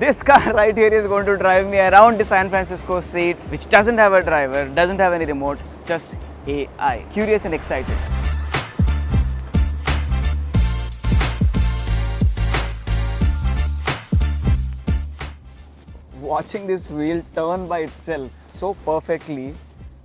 This car right here is going to drive me around the San Francisco streets, which doesn't have a driver, doesn't have any remote, just AI. Curious and excited. Watching this wheel turn by itself so perfectly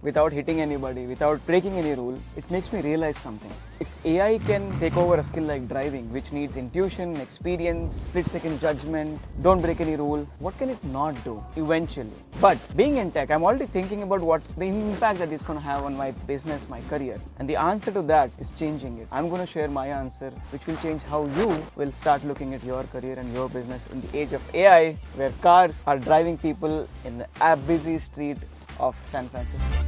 without hitting anybody, without breaking any rule, it makes me realize something. If AI can take over a skill like driving, which needs intuition, experience, split-second judgment, don't break any rule, what can it not do eventually? But being in tech, I'm already thinking about what the impact that it's going to have on my business, my career. And the answer to that is changing it. I'm going to share my answer, which will change how you will start looking at your career and your business in the age of AI, where cars are driving people in a busy street of San Francisco.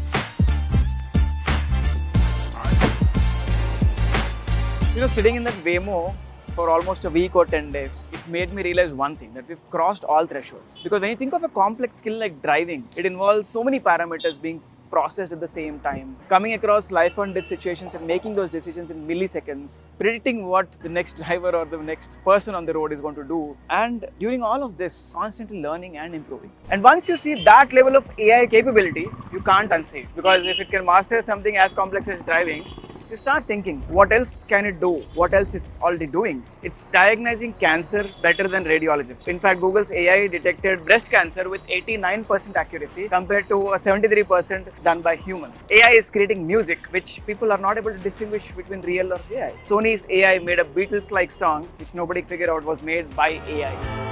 You know, sitting in that Waymo for almost a week or 10 days, it made me realize one thing, that we've crossed all thresholds. Because when you think of a complex skill like driving, it involves so many parameters being processed at the same time, coming across life and death situations and making those decisions in milliseconds, predicting what the next driver or the next person on the road is going to do, and during all of this, constantly learning and improving. And once you see that level of AI capability, you can't unsee it. Because if it can master something as complex as driving, you start thinking, what else can it do? What else is already doing? It's diagnosing cancer better than radiologists. In fact, Google's AI detected breast cancer with 89% accuracy compared to a 73% done by humans. AI is creating music, which people are not able to distinguish between real or AI. Sony's AI made a Beatles-like song, which nobody figured out was made by AI.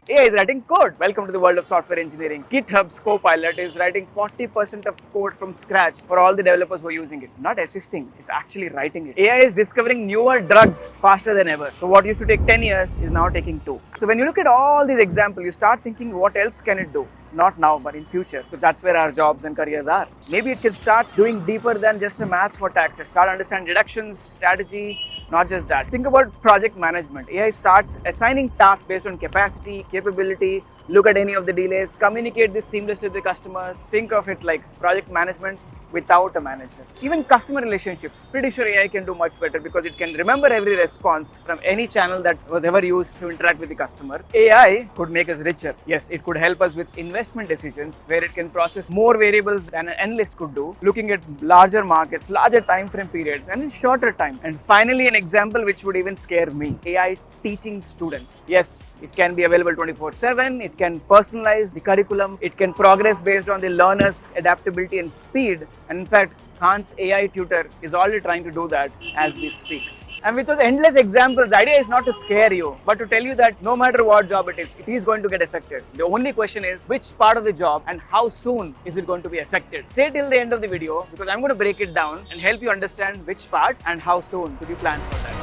AI is writing code. Welcome to the world of software engineering. GitHub's Copilot is writing 40% of code from scratch for all the developers who are using it. Not assisting, it's actually writing it. AI is discovering newer drugs faster than ever. So what used to take 10 years is now taking 2. So when you look at all these examples, you start thinking, what else can it do? Not now, but in future. So that's where our jobs and careers are. Maybe it can start doing deeper than just a math for taxes. Start understanding deductions, strategy, not just that. Think about project management. AI starts assigning tasks based on capacity, capability, look at any of the delays, communicate this seamlessly with the customers. Think of it like project management without a manager. Even customer relationships, pretty sure AI can do much better because it can remember every response from any channel that was ever used to interact with the customer. AI could make us richer. Yes, it could help us with investment decisions where it can process more variables than an analyst could do, looking at larger markets, larger time frame periods, and in shorter time. And finally, an example which would even scare me, AI teaching students. Yes, it can be available 24/7, it can personalize the curriculum, it can progress based on the learner's adaptability and speed. And in fact, Khan's AI tutor is already trying to do that as we speak. And with those endless examples, the idea is not to scare you, but to tell you that no matter what job it is going to get affected. The only question is which part of the job and how soon is it going to be affected. Stay till the end of the video because I'm going to break it down and help you understand which part and how soon to be planned for that.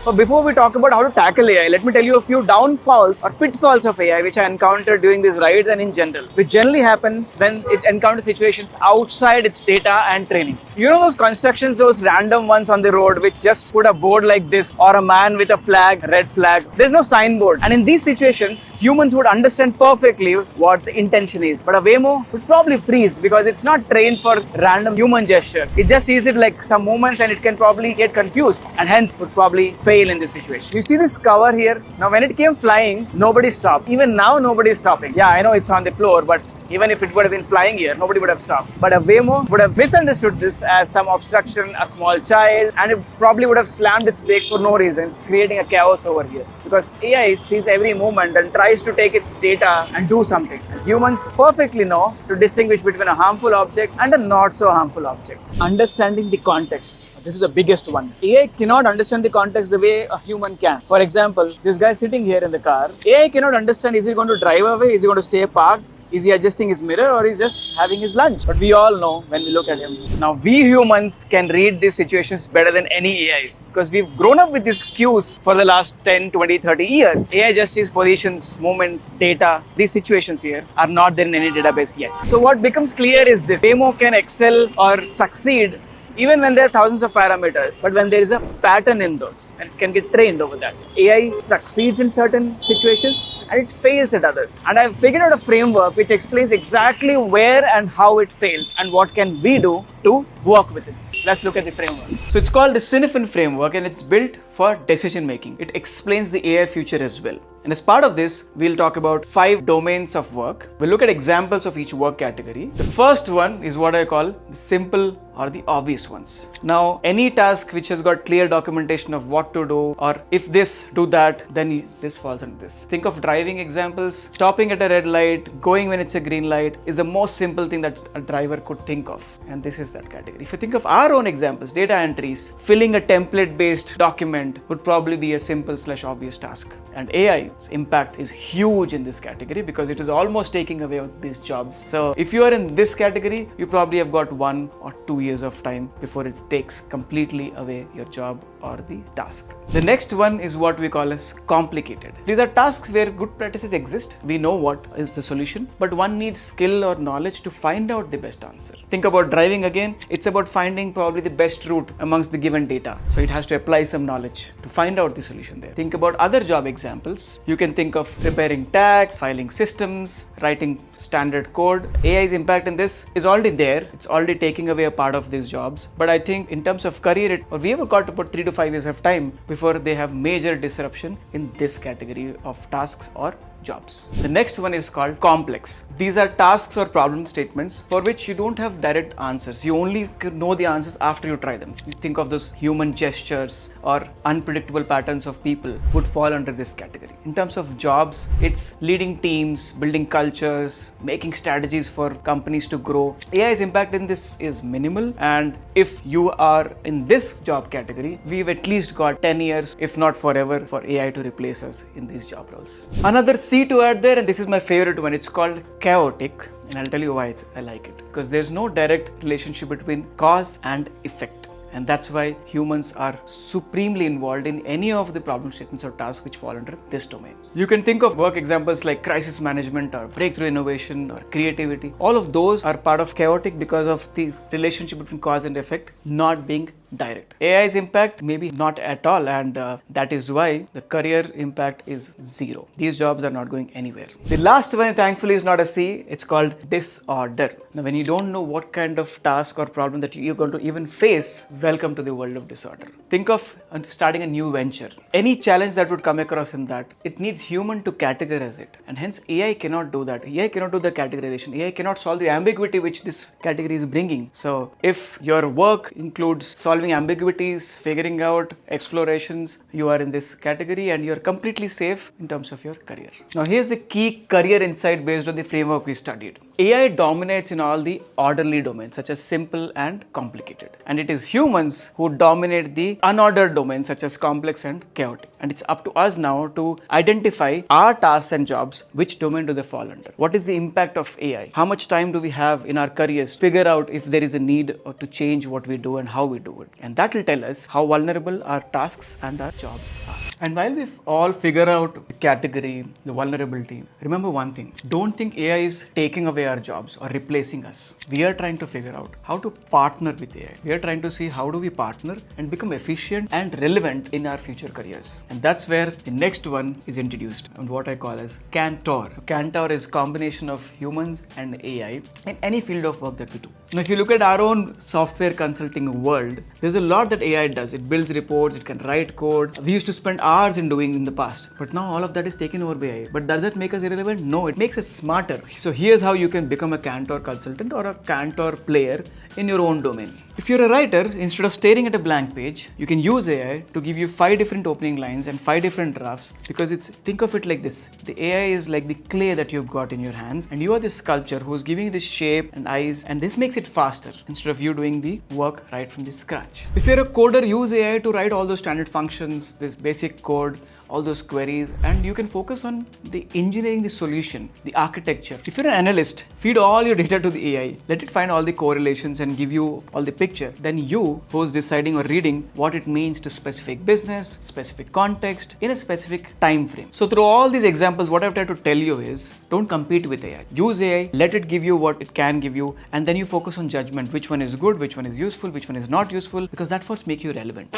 But before we talk about how to tackle AI, let me tell you a few downfalls or pitfalls of AI which I encountered during these rides and in general, which generally happen when it encounters situations outside its data and training. You know those constructions, those random ones on the road which just put a board like this or a man with a flag, red flag. There's no signboard. And in these situations, humans would understand perfectly what the intention is. But a Waymo would probably freeze because it's not trained for random human gestures. It just sees it like some movements and it can probably get confused and hence would probably fail in this situation. You see this cover here? Now when it came flying, nobody stopped. Even now, nobody is stopping. Yeah, I know it's on the floor, but even if it would have been flying here, nobody would have stopped. But a Waymo would have misunderstood this as some obstruction, a small child, and it probably would have slammed its brakes for no reason, creating a chaos over here. Because AI sees every movement and tries to take its data and do something. And humans perfectly know to distinguish between a harmful object and a not so harmful object. Understanding the context. This is the biggest one. AI cannot understand the context the way a human can. For example, this guy sitting here in the car, AI cannot understand, is he going to drive away? Is he going to stay parked? Is he adjusting his mirror or is he just having his lunch? But we all know when we look at him. Now we humans can read these situations better than any AI because we've grown up with these cues for the last 10, 20, 30 years. AI just sees positions, movements, data. These situations here are not there in any database yet. So what becomes clear is this: Waymo can excel or succeed even when there are thousands of parameters, but when there is a pattern in those, and it can get trained over that. AI succeeds in certain situations, and it fails at others. And I've figured out a framework which explains exactly where and how it fails and what can we do to work with this. Let's look at the framework. So it's called the Cinefin framework and it's built for decision making. It explains the AI future as well. And as part of this, we'll talk about 5 domains of work. We'll look at examples of each work category. The first one is what I call the simple or the obvious ones. Now, any task which has got clear documentation of what to do, or if this, do that, then this falls under this. Think of driving examples. Stopping at a red light, going when it's a green light is the most simple thing that a driver could think of. And this is that category. If you think of our own examples, data entries, filling a template-based document would probably be a simple/obvious task. And AI's impact is huge in this category because it is almost taking away these jobs. So if you are in this category, you probably have got 1 or 2 years of time before it takes completely away your job or the task. The next one is what we call as complicated. These are tasks where good practices exist. We know what is the solution, but one needs skill or knowledge to find out the best answer. Think about driving again. It's about finding probably the best route amongst the given data. So it has to apply some knowledge to find out the solution there. Think about other job examples. You can think of preparing tax, filing systems, writing standard code. AI's impact in this is already there. It's already taking away a part of these jobs. But I think in terms of career, we have got about 3 to 5 years of time before they have major disruption in this category of tasks or jobs. The next one is called complex. These are tasks or problem statements for which you don't have direct answers. You only know the answers after you try them. You think of those human gestures or unpredictable patterns of people would fall under this category. In terms of jobs, it's leading teams, building cultures, making strategies for companies to grow. AI's impact in this is minimal, and if you are in this job category, we've at least got 10 years, if not forever, for AI to replace us in these job roles. Another C to add there, and this is my favorite one, it's called chaotic, and I'll tell you why I like it. Because there's no direct relationship between cause and effect. And that's why humans are supremely involved in any of the problem statements or tasks which fall under this domain. You can think of work examples like crisis management or breakthrough innovation or creativity. All of those are part of chaotic because of the relationship between cause and effect not being direct. AI's impact maybe not at all, and that is why the career impact is 0. These jobs are not going anywhere. The last one, thankfully, is not a C. It's called disorder. Now, when you don't know what kind of task or problem that you're going to even face, welcome to the world of disorder. Think of starting a new venture. Any challenge that would come across in that, it needs human to categorize it, and hence AI cannot do that. AI cannot do the categorization. AI cannot solve the ambiguity which this category is bringing. So if your work includes solving ambiguities, figuring out explorations, you are in this category and you're completely safe in terms of your career. Now here's the key career insight based on the framework we studied. AI dominates in all the orderly domains such as simple and complicated, and it is humans who dominate the unordered domains such as complex and chaotic. And it's up to us now to identify our tasks and jobs, which domain do they fall under. What is the impact of AI? How much time do we have in our careers to figure out if there is a need or to change what we do and how we do it? And that will tell us how vulnerable our tasks and our jobs are. And while we all figure out the category, the vulnerability, remember one thing. Don't think AI is taking away our jobs or replacing us. We are trying to figure out how to partner with AI. We are trying to see how do we partner and become efficient and relevant in our future careers. And that's where the next one is introduced, and what I call as Centaur. Centaur is a combination of humans and AI in any field of work that we do. Now, if you look at our own software consulting world, there's a lot that AI does. It builds reports, it can write code. We used to spend hours in doing in the past, but now all of that is taken over by AI. But does that make us irrelevant? No, it makes us smarter. So here's how you can become a Centaur consultant or a Centaur player in your own domain. If you're a writer, instead of staring at a blank page, you can use AI to give you 5 different opening lines and 5 different drafts, because think of it like this. The AI is like the clay that you've got in your hands, and you are the sculpture who's giving you the shape and eyes, and this makes it faster instead of you doing the work right from the scratch. If you're a coder, use AI to write all those standard functions, this basic code, all those queries, and you can focus on the engineering, the solution, the architecture. If you're an analyst, feed all your data to the AI, let it find all the correlations and give you all the picture. Then you, who's deciding or reading what it means to specific business, specific context, in a specific time frame. So through all these examples, what I've tried to tell you is, don't compete with AI. Use AI, let it give you what it can give you, and then you focus on judgment. Which one is good, which one is useful, which one is not useful, because that's what makes you relevant.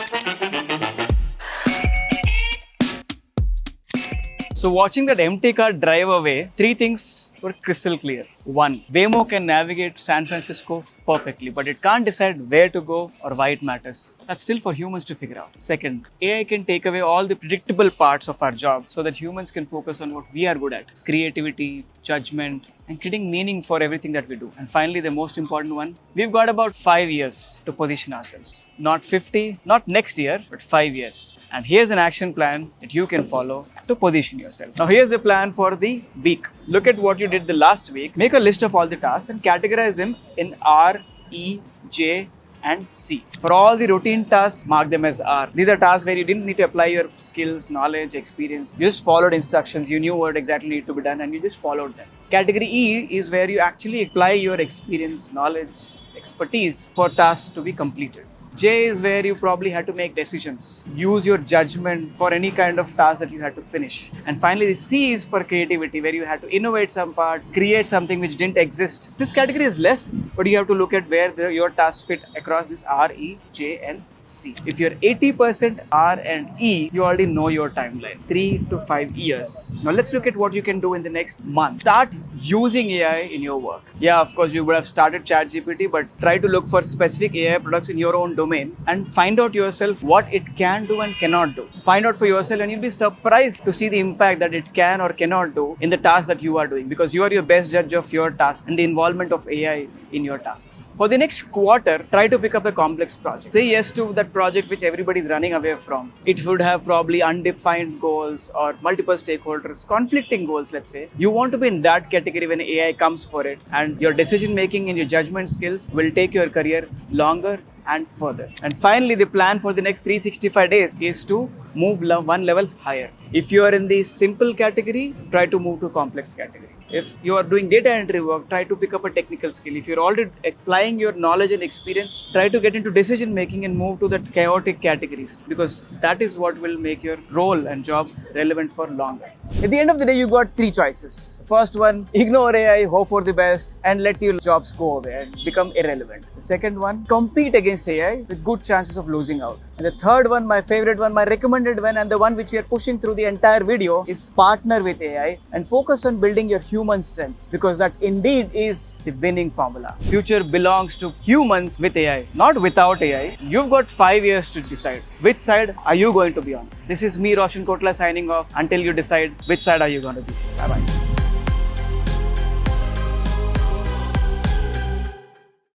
So watching that empty car drive away, three things were crystal clear. One, Waymo can navigate San Francisco perfectly, but it can't decide where to go or why it matters. That's still for humans to figure out. Second, AI can take away all the predictable parts of our job so that humans can focus on what we are good at: creativity, judgment, and creating meaning for everything that we do. And finally, the most important one, we've got about 5 years to position ourselves. Not 50, not next year, but 5 years. And here's an action plan that you can follow to position yourself. Now, here's the plan for the week. Look at what you did the last week. Make a list of all the tasks and categorize them in R, E, J, and C. For all the routine tasks, mark them as R. These are tasks where you didn't need to apply your skills, knowledge, experience. You just followed instructions. You knew what exactly needed to be done and you just followed them. Category E is where you actually apply your experience, knowledge, expertise for tasks to be completed. J is where you probably had to make decisions, use your judgment for any kind of task that you had to finish. And finally, the C is for creativity, where you had to innovate some part, create something which didn't exist. This category is less, but you have to look at where your tasks fit across this R, E, J, and C. If you're 80% R and E, you already know your timeline, 3 to 5 years. Now let's look at what you can do in the next month. Start using AI in your work. Yeah, of course, you would have started ChatGPT, but try to look for specific AI products in your own domain and find out yourself what it can do and cannot do. Find out for yourself and you'll be surprised to see the impact that it can or cannot do in the task that you are doing, because you are your best judge of your task and the involvement of AI in your tasks. For the next quarter, try to pick up a complex project. Say yes to that project which everybody is running away from. It would have probably undefined goals or multiple stakeholders, conflicting goals, let's say. You want to be in that category when AI comes for it, and your decision making and your judgment skills will take your career longer and further. And finally, the plan for the next 365 days is to move one level higher. If you are in the simple category, try to move to complex category. If you are doing data entry work, try to pick up a technical skill. If you're already applying your knowledge and experience, try to get into decision making and move to the chaotic categories, because that is what will make your role and job relevant for longer. At the end of the day, you got 3 choices. First one, ignore AI, hope for the best, and let your jobs go away and become irrelevant. The second one, compete against AI with good chances of losing out. And the third one, my favorite one, my recommended one, and the one which we are pushing through the entire video, is partner with AI and focus on building your human strengths, because that indeed is the winning formula. Future belongs to humans with AI, not without AI. You've got 5 years to decide which side are you going to be on. This is me, Roshan Kotla, signing off. Until you decide which side are you going to be. Bye bye.